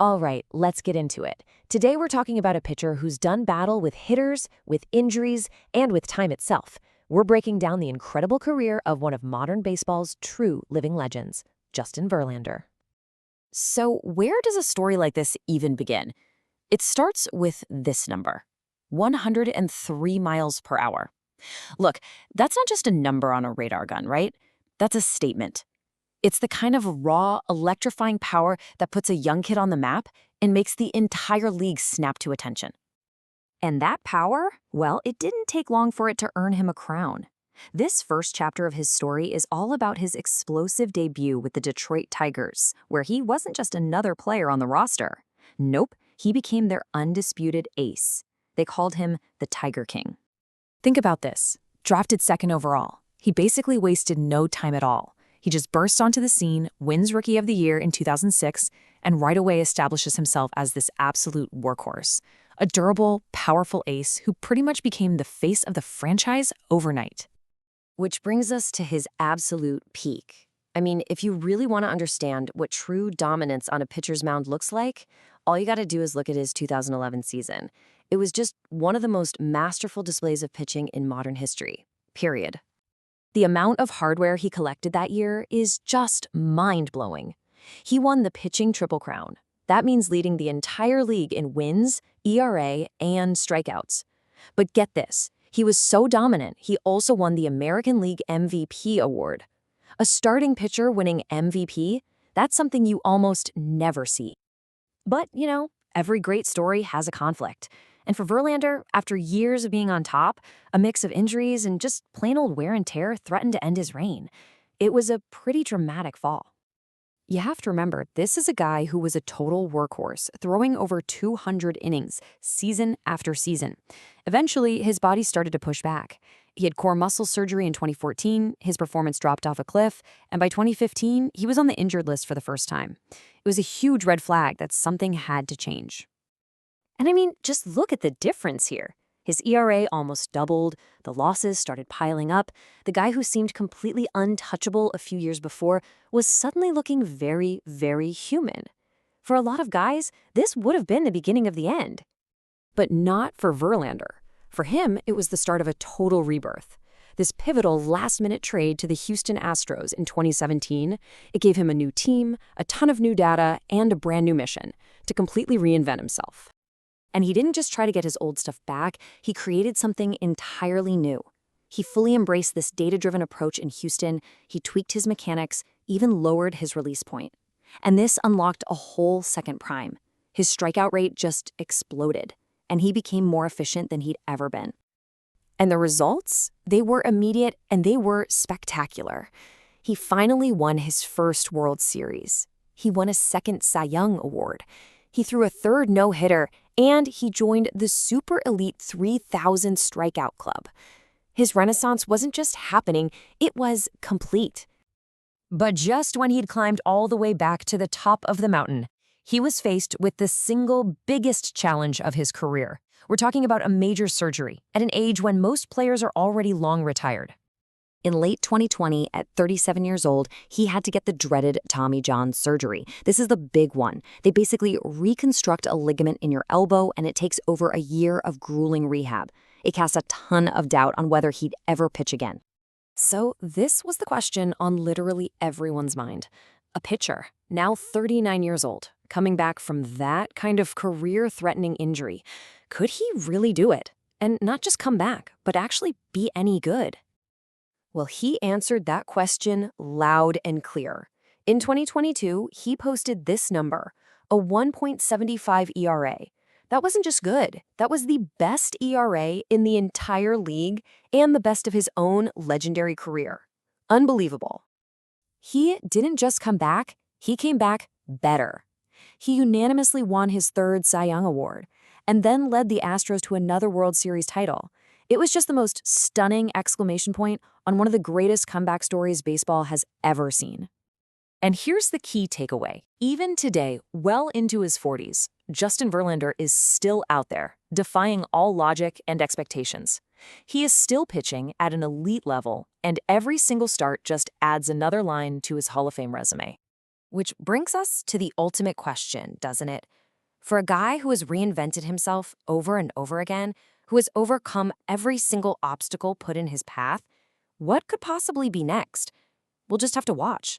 All right, let's get into it. Today we're talking about a pitcher who's done battle with hitters, with injuries, and with time itself. We're breaking down the incredible career of one of modern baseball's true living legends, Justin Verlander. So, where does a story like this even begin? It starts with this number: 103 miles per hour. Look, that's not just a number on a radar gun, right? That's a statement. It's the kind of raw, electrifying power that puts a young kid on the map and makes the entire league snap to attention. And that power, well, it didn't take long for it to earn him a crown. This first chapter of his story is all about his explosive debut with the Detroit Tigers, where he wasn't just another player on the roster. Nope, he became their undisputed ace. They called him the Tiger King. Think about this. Drafted second overall, he basically wasted no time at all. He just burst onto the scene, wins Rookie of the Year in 2006, and right away establishes himself as this absolute workhorse. A durable, powerful ace who pretty much became the face of the franchise overnight. Which brings us to his absolute peak. I mean, if you really want to understand what true dominance on a pitcher's mound looks like, all you got to do is look at his 2011 season. It was just one of the most masterful displays of pitching in modern history, period. The amount of hardware he collected that year is just mind-blowing. He won the pitching Triple Crown. That means leading the entire league in wins, ERA, and strikeouts. But get this, he was so dominant, he also won the American League MVP award. A starting pitcher winning MVP, that's something you almost never see. But, every great story has a conflict. And for Verlander, after years of being on top, a mix of injuries and just plain old wear and tear threatened to end his reign. It was a pretty dramatic fall. You have to remember, this is a guy who was a total workhorse, throwing over 200 innings, season after season. Eventually, his body started to push back. He had core muscle surgery in 2014, his performance dropped off a cliff, and by 2015, he was on the injured list for the first time. It was a huge red flag that something had to change. And I mean, just look at the difference here. His ERA almost doubled, the losses started piling up. The guy who seemed completely untouchable a few years before was suddenly looking very, very human. For a lot of guys, this would have been the beginning of the end. But not for Verlander. For him, it was the start of a total rebirth. This pivotal last-minute trade to the Houston Astros in 2017, it gave him a new team, a ton of new data, and a brand new mission to completely reinvent himself. And he didn't just try to get his old stuff back, he created something entirely new. He fully embraced this data-driven approach in Houston, he tweaked his mechanics, even lowered his release point. And this unlocked a whole second prime. His strikeout rate just exploded, and he became more efficient than he'd ever been. And the results? They were immediate and they were spectacular. He finally won his first World Series. He won a second Cy Young Award. He threw a third no-hitter, and he joined the super elite 3,000 strikeout club. His renaissance wasn't just happening, it was complete. But just when he'd climbed all the way back to the top of the mountain, he was faced with the single biggest challenge of his career. We're talking about a major surgery at an age when most players are already long retired. In late 2020, at 37 years old, he had to get the dreaded Tommy John surgery. This is the big one. They basically reconstruct a ligament in your elbow, and it takes over a year of grueling rehab. It casts a ton of doubt on whether he'd ever pitch again. So this was the question on literally everyone's mind. A pitcher, now 39 years old, coming back from that kind of career-threatening injury. Could he really do it? And not just come back, but actually be any good? Well, he answered that question loud and clear. In 2022, he posted this number, a 1.75 ERA. That wasn't just good. That was the best ERA in the entire league and the best of his own legendary career. Unbelievable. He didn't just come back, he came back better. He unanimously won his third Cy Young Award and then led the Astros to another World Series title. It was just the most stunning exclamation point on one of the greatest comeback stories baseball has ever seen. And here's the key takeaway. Even today, well into his 40s, Justin Verlander is still out there, defying all logic and expectations. He is still pitching at an elite level, and every single start just adds another line to his Hall of Fame resume. Which brings us to the ultimate question, doesn't it? For a guy who has reinvented himself over and over again, who has overcome every single obstacle put in his path, what could possibly be next? We'll just have to watch.